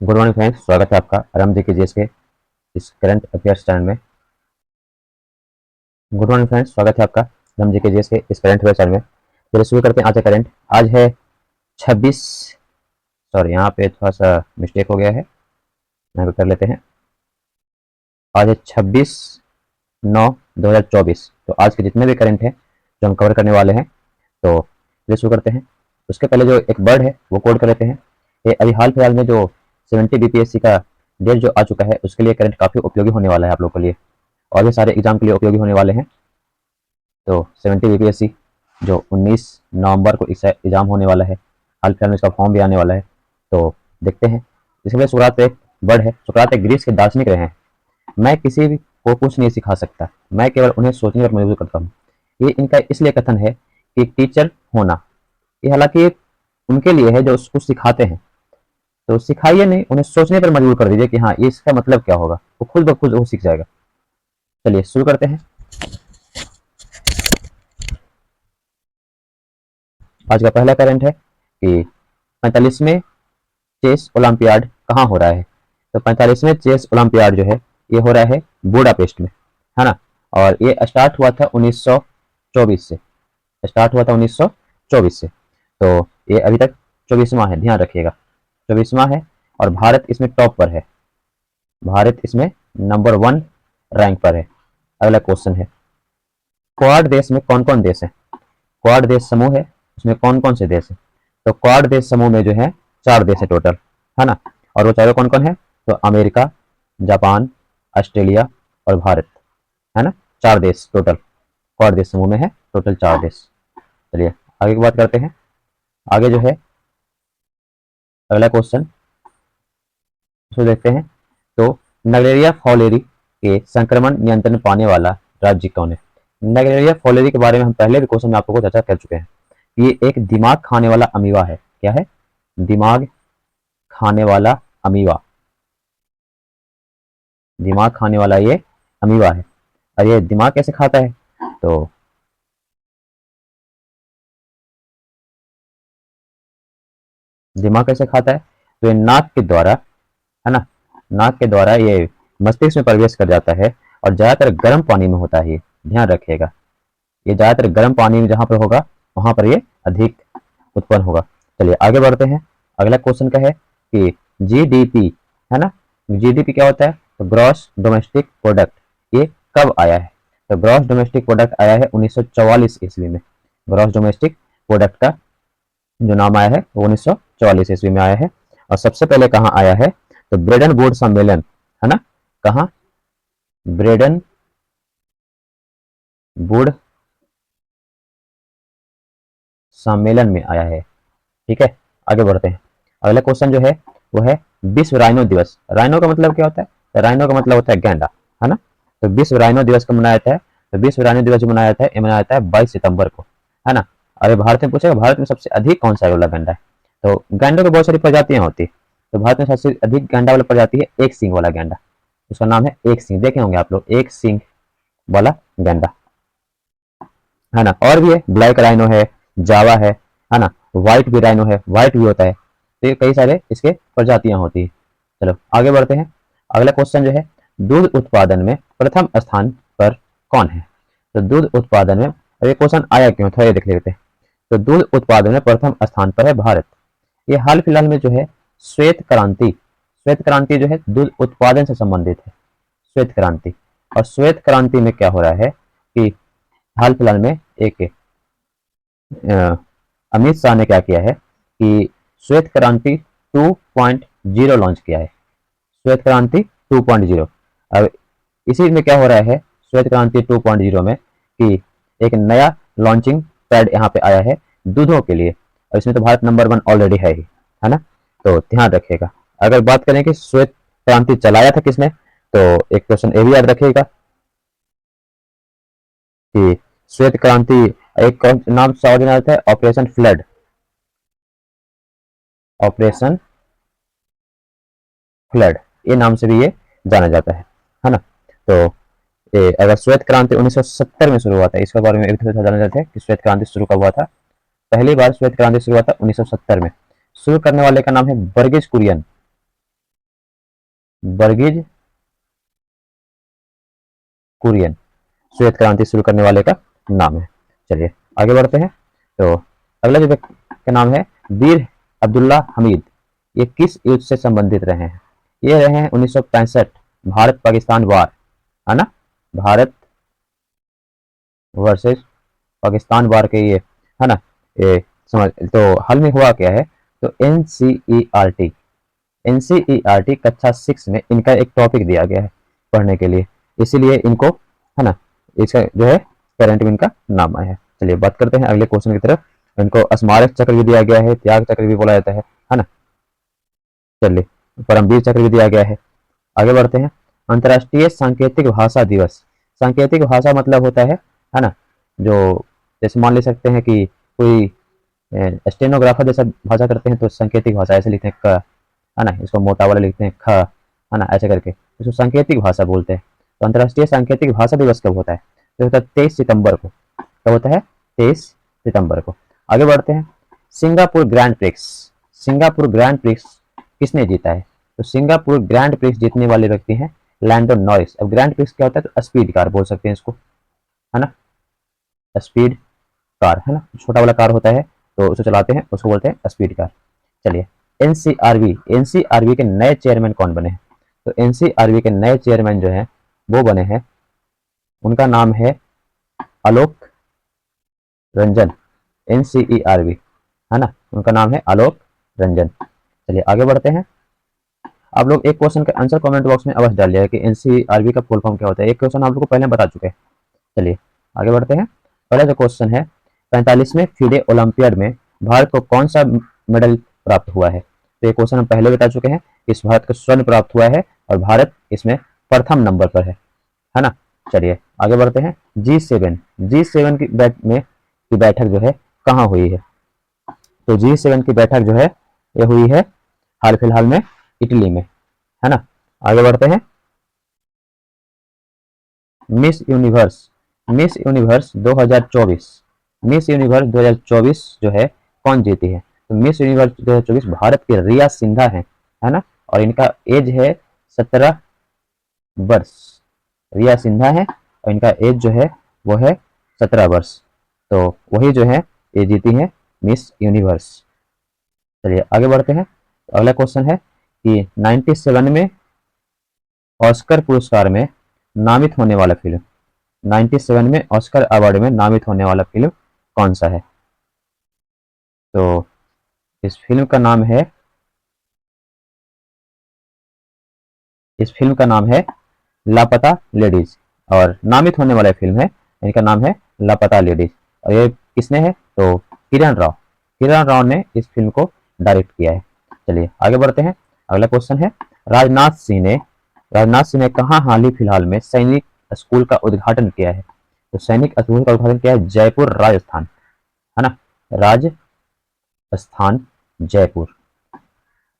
Good morning friends, स्वागत है आपका आराम जी के जीएस के इस करंट अफेयर्स चैनल में। गुड मॉर्निंग फ्रेंड्स, स्वागत है आपका आराम जी के जीएस के इस करंट अफेयर्स चैनल में। चलिए शुरू करते हैं आज का करंट। आज है 26, सॉरी यहाँ पे थोड़ा सा मिस्टेक हो गया है, यहाँ पे कर लेते हैं। आज है 26/9/2024। तो आज के जितने भी करंट हैं जो हम कवर करने वाले हैं, तो चलिए शुरू करते हैं। उसके पहले जो एक वर्ड है वो कोड कर लेते हैं। ये अभी हाल फिलहाल में जो 70 बीपीएससी का डेट जो आ चुका है, उसके लिए करंट काफ़ी उपयोगी होने वाला है आप लोगों के लिए, और भी सारे एग्जाम के लिए उपयोगी होने वाले हैं। तो 70 बीपीएससी जो 19 नवंबर को एग्जाम होने वाला है, हाल फिलहाल में इसका फॉर्म भी आने वाला है। तो देखते हैं। इसके लिए सुकरात एक वर्ड है। सुकरात एक ग्रीस के दार्शनिक रहे हैं। मैं किसी भी को कुछ नहीं सिखा सकता, मैं केवल उन्हें सोचने पर मजबूर करता हूँ। ये इनका इसलिए कथन है कि एक टीचर होना, ये हालांकि उनके लिए है जो उसको सिखाते हैं। तो सिखाइए नहीं, उन्हें सोचने पर मजबूर कर दीजिए कि हाँ ये इसका मतलब क्या होगा, वो खुद ब खुद वो सीख जाएगा। चलिए शुरू करते हैं। आज का पहला करंट है कि 45वें चेस ओलंपियाड कहाँ हो रहा है। तो 45वें चेस ओलंपियाड जो है ये हो रहा है बुडापेस्ट में, है ना। और ये स्टार्ट हुआ था 1924 से, स्टार्ट हुआ था 1924 से। तो ये अभी तक 24वां है, ध्यान रखिएगा 24वां है। और भारत इसमें टॉप पर है, भारत इसमें नंबर 1 रैंक पर है। अगला क्वेश्चन है, क्वाड देश में कौन कौन देश है। क्वाड देश समूह है, उसमें कौन कौन से देश है। तो क्वाड देश समूह में जो है 4 देश है टोटल, है ना। और वो चारों कौन कौन है, तो अमेरिका, जापान, ऑस्ट्रेलिया और भारत, है ना। 4 देश टोटल क्वाड देश समूह में है, टोटल 4 देश। चलिए आगे की बात करते हैं। आगे जो है अगला क्वेश्चन उसको देखते हैं। तो नगरेरिया फॉलेरी के संक्रमण नियंत्रण पाने वाला राज्य कौन है। नगरेरिया फॉलेरी के बारे में हम पहले भी क्वेश्चन में आप लोगों को चर्चा कर चुके हैं। ये एक दिमाग खाने वाला अमीबा है। क्या है, दिमाग खाने वाला अमीबा, दिमाग खाने वाला ये अमीबा है। और ये दिमाग कैसे खाता है, तो दिमाग कैसे खाता है, तो ये नाक के द्वारा, है ना, नाक के द्वारा ये मस्तिष्क में प्रवेश कर जाता है। और ज्यादातर गर्म पानी में होता है ये, ध्यान रखिएगा। ये ज्यादातर गर्म पानी में जहां पर होगा वहां पर ये अधिक उत्पन्न होगा। चलिए आगे बढ़ते हैं। अगला क्वेश्चन क्या है कि जीडीपी, है ना, जीडीपी क्या होता है, तो ग्रॉस डोमेस्टिक प्रोडक्ट, ये कब आया है। तो ग्रॉस डोमेस्टिक प्रोडक्ट आया है 1944 ईस्वी में। ग्रॉस डोमेस्टिक प्रोडक्ट का जो नाम आया है वो 1944 ईस्वी में आया है। और सबसे पहले कहाँ आया है, तो ब्रेडन वुड सम्मेलन, है ना, कहाँ, ब्रेडन वुड सम्मेलन में आया है। ठीक है, आगे बढ़ते हैं। अगला क्वेश्चन जो है वो है विश्व राइनो दिवस। राइनो का मतलब क्या होता है, तो राइनो का मतलब होता है गैंडा, है ना। तो विश्व राइनो दिवस कब मनाया जाता है, तो विश्व राइनो दिवस जो मनाया जाता है ये मनाया जाता है 22 सितंबर को, है ना। अरे भारत में पूछेगा भारत में सबसे अधिक कौन सा वाला गैंडा है, तो गैंडों की बहुत सारी प्रजातियां होती है। तो भारत में सबसे अधिक गैंडा वाला प्रजाति है एक सिंह वाला गैंडा, उसका नाम है एक सिंह। देखे होंगे आप लोग एक सिंह वाला गैंडा, है ना। और भी है, ब्लैक राइनो है, जावा है ना, व्हाइट भी राइनो है, व्हाइट भी होता है। तो ये कई सारे इसके प्रजातियां होती है। चलो आगे बढ़ते हैं। अगला क्वेश्चन जो है, दूध उत्पादन में प्रथम स्थान पर कौन है। तो दूध उत्पादन में, अब ये क्वेश्चन आया क्यों, थोड़ा ये देख लेते हैं। तो दूध उत्पादन में प्रथम स्थान पर है भारत। ये हाल फिलहाल में जो है श्वेत क्रांति, श्वेत क्रांति जो है दूध उत्पादन से संबंधित है, श्वेत क्रांति। और श्वेत क्रांति में क्या हो रहा है कि हाल फिलहाल में एक अमित शाह ने क्या किया है कि श्वेत क्रांति 2.0 लॉन्च किया है, श्वेत क्रांति 2.0। अब इसी में क्या हो रहा है श्वेत क्रांति 2.0 में कि एक नया लॉन्चिंग पैड यहाँ पे आया है दूधों के लिए। और इसमें तो भारत नंबर 1 ऑलरेडी है ही, है ना। तो ध्यान रखिएगा। अगर बात करें कि श्वेत क्रांति चलाया था किसने, तो एक क्वेश्चन ये भी याद रखिएगा कि श्वेत क्रांति एक नाम से और जाना है, ऑपरेशन फ्लड, ऑपरेशन फ्लड, ये नाम से भी ये जाना जाता है ना। तो ये अगर श्वेत क्रांति 1970 में शुरू हुआ था, इसके बारे में एक जाना जाता है कि श्वेत क्रांति शुरू कब हुआ था। पहली बार श्वेत क्रांति शुरू हुआ था 1970 में। शुरू करने वाले का नाम है बर्गिस कुरियन, बर्गिज कुरियन श्वेत क्रांति शुरू करने वाले का नाम है। चलिए आगे बढ़ते हैं। तो अगला जो व्यक्ति का नाम है बीर अब्दुल्ला हमीद। ये किस युद्ध से संबंधित रहे हैं? ये रहे हैं 1965 भारत पाकिस्तान वार, है ना, भारत वर्सेस पाकिस्तान वार के ये, है ना, ये समझ। तो हाल में हुआ क्या है, तो एनसीईआरटी कक्षा 6 में इनका एक टॉपिक दिया गया है पढ़ने के लिए, इसीलिए इनको, है ना, इसका जो है करंट में इनका नाम आया है। चलिए बात करते हैं अगले क्वेश्चन की तरफ। इनको स्मारक चक्र भी दिया गया है, त्याग चक्र भी बोला जाता है ना। चलिए परमवीर चक्र भी दिया गया है। आगे बढ़ते हैं। अंतर्राष्ट्रीय सांकेतिक भाषा दिवस। सांकेतिक भाषा मतलब होता है ना, जो जैसे मान ले सकते हैं कि कोई स्टेनोग्राफर जैसा भाषा करते हैं तो सांकेतिक भाषा ऐसे लिखते हैं क, है ना, इसको मोटा वाला लिखते हैं ख, है ना, ऐसे करके इसको सांकेतिक भाषा बोलते हैं। तो अंतर्राष्ट्रीय सांकेतिक भाषा दिवस कब होता है? तो होता है 23 सितंबर को। कब होता है? 23 सितंबर को। आगे बढ़ते हैं। Singapore grand prix. Singapore grand prix किसने जीता है? तो सिंगापुर ग्रैंड प्रिक्स जीतने वाले व्यक्ति हैं लैंडो नॉरिस। अब ग्रैंड प्रिक्स क्या होता है? तो स्पीड कार बोल सकते हैं इसको, है ना, स्पीड कार, है ना, छोटा वाला कार होता है तो उसे चलाते हैं, उसको बोलते हैं स्पीड कार। चलिए एनसीआरबी के नए चेयरमैन कौन बने हैं? तो एनसीआरबी के नए चेयरमैन जो है वो बने हैं, उनका नाम है आलोक रंजन। एनसीईआरबी, है ना, उनका नाम है आलोक रंजन। चलिए आगे बढ़ते हैं। आप लोग एक क्वेश्चन का आंसर कमेंट बॉक्स में अवश्य डालिएगा कि एनसीईआरबी का फुल फॉर्म क्या होता है। एक क्वेश्चन आप लोग को पहले बता चुके हैं। चलिए आगे बढ़ते हैं। पहला जो क्वेश्चन है, 45वें फीडे ओलंपियाड में भारत को कौन सा मेडल प्राप्त हुआ है? तो ये क्वेश्चन हम पहले बता चुके हैं। इस भारत को स्वर्ण प्राप्त हुआ है और भारत इसमें प्रथम नंबर पर है ना। चलिए आगे बढ़ते हैं। जी7 की बैठक जो है कहाँ हुई है? तो जी7 की बैठक जो है ये हुई है हाल फिलहाल में इटली में, है ना। आगे बढ़ते हैं। मिस यूनिवर्स 2024 मिस यूनिवर्स 2024 जो है कौन जीती है? तो मिस यूनिवर्स 2024 भारत की रिया सिन्हा है ना, और इनका एज है 17 वर्ष। रिया सिन्हा है और इनका एज जो है वो है 17 वर्ष। तो वही जो है ये जीती है मिस यूनिवर्स। चलिए आगे बढ़ते हैं। अगला क्वेश्चन है कि 97 में ऑस्कर पुरस्कार में नामित होने वाला फिल्म, 97 में ऑस्कर अवार्ड में नामित होने वाला फिल्म कौन सा है? तो इस फिल्म का नाम है लापता लेडीज, और नामित होने वाला फिल्म है, इनका नाम है लापता लेडीज। और ये किसने है? तो किरण राव ने इस फिल्म को डायरेक्ट किया है। चलिए आगे बढ़ते हैं। अगला क्वेश्चन है, राजनाथ सिंह ने कहाँ हाल ही फिलहाल में सैनिक स्कूल का उद्घाटन किया है? तो सैनिक स्कूल का उद्घाटन किया है जयपुर राजस्थान, है ना, राजस्थान जयपुर।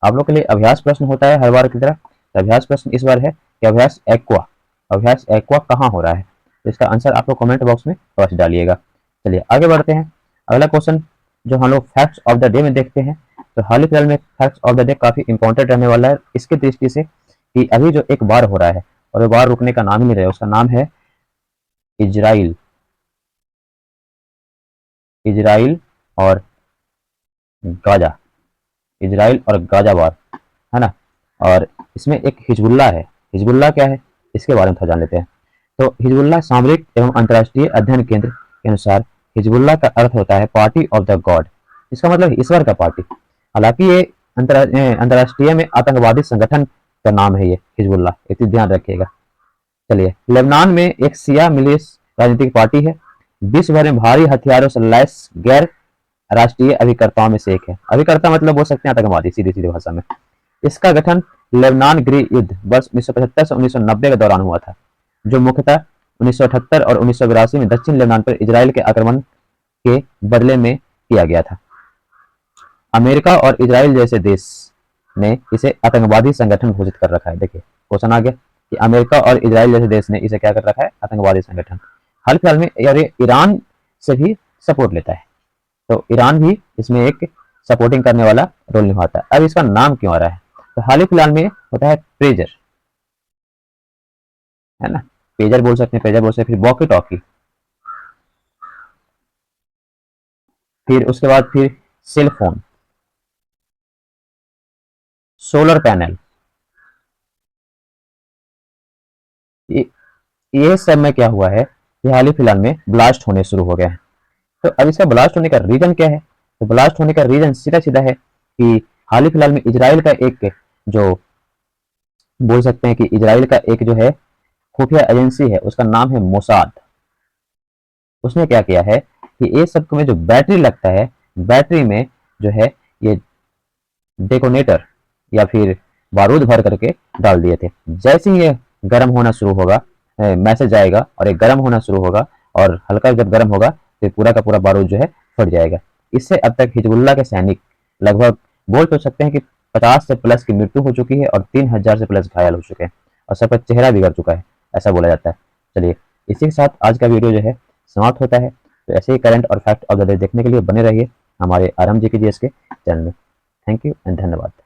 आप लोग के लिए अभ्यास प्रश्न होता है हर बार की तरह। अभ्यास प्रश्न इस बार है कि अभ्यास एक्वा कहाँ हो रहा है? तो इसका आंसर आप लोग कमेंट बॉक्स में अवश्य डालिएगा। चलिए आगे बढ़ते हैं। अगला क्वेश्चन जो हम लोग फैक्ट्स ऑफ द डे में देखते हैं, तो हाल ही फिलहाल में फैक्ट्स ऑफ द डे काफी इंपॉर्टेंट रहने वाला है इसके दृष्टि से कि अभी जो एक वार हो रहा है और वो वार रुकने का नाम ही नहीं रहा है, उसका नाम है इजराइल और गाजा। इजराइल और गाजा वार, है ना। और इसमें एक हिजबुल्ला है। हिजबुल्ला क्या है इसके बारे में थोड़ा जान लेते हैं। तो हिजबुल्ला सामरिक एवं अंतर्राष्ट्रीय अध्ययन केंद्र के अनुसार हिजबुल्ला का अर्थ होता है पार्टी ऑफ द गॉड। इसका मतलब ईश्वर का पार्टी। हालांकि ये अंतर्राष्ट्रीय में आतंकवादी संगठन का नाम है ये हिजबुल्ला, इसे ध्यान रखिएगा। चलिए लेबनान में एक शिया मिलिश राजनीतिक पार्टी है, विश्व भर में भारी हथियारों से लैस गैर राष्ट्रीय अभिकर्ताओं में से एक है। अभिकर्ता मतलब बोल सकते हैं आतंकवादी सीधी सीधी भाषा में। इसका गठन लेबनान गृह युद्ध वर्ष 1975 से 1990 के दौरान हुआ था, जो मुख्यतः 1978 और 1982 में दक्षिण लेबनान पर इजराइल के आक्रमण के बदले में किया गया था। अमेरिका और इजराइल जैसे देश ने इसे आतंकवादी संगठन घोषित कर रखा है। देखिए क्वेश्चन आ गया कि अमेरिका और इजराइल जैसे देश ने इसे क्या कर रखा है? आतंकवादी संगठन। हाल फिलहाल में ये ईरान से भी सपोर्ट लेता है, तो ईरान भी इसमें एक सपोर्टिंग करने वाला रोल निभाता है। अब इसका नाम क्यों आ रहा है? तो हाल ही फिलहाल में होता है प्रेजर। है ना, पेजर बोल सकते हैं, पेजर बोल सकते हैं, फिर वॉकी टॉकी, फिर उसके बाद फिर सेल फोन, सोलर पैनल, ये ये सब में क्या हुआ है कि हाल ही फिलहाल में ब्लास्ट होने शुरू हो गए हैं। तो अब इसका ब्लास्ट होने का रीजन क्या है? तो ब्लास्ट होने का रीजन सीधा सीधा है कि हाल ही फिलहाल में इजराइल का एक जो बोल सकते हैं कि इजराइल का एक जो है खुफिया एजेंसी है, उसका नाम है मोसाद। उसने क्या किया है कि ये सब में जो बैटरी लगता है, बैटरी में जो है ये डेकोनेटर या फिर बारूद भर करके डाल दिए थे। जैसे ही ये गर्म होना शुरू होगा, मैसेज आएगा और ये गर्म होना शुरू होगा, और हल्का जब गर्म होगा तो पूरा का पूरा बारूद जो है फट जाएगा। इससे अब तक हिजबुल्लाह के सैनिक लगभग बोल तो सकते हैं कि 50 से प्लस की मृत्यु हो चुकी है और 3000 से प्लस घायल हो चुके हैं, और सबका चेहरा बिगड़ चुका है, ऐसा बोला जाता है। चलिए, इसी के साथ आज का वीडियो जो है समाप्त होता है। तो ऐसे ही करंट और फैक्ट ऑफ द डे देखने के लिए बने रहिए हमारे आरएम जी के जीएस के चैनल में। थैंक यू एंड धन्यवाद।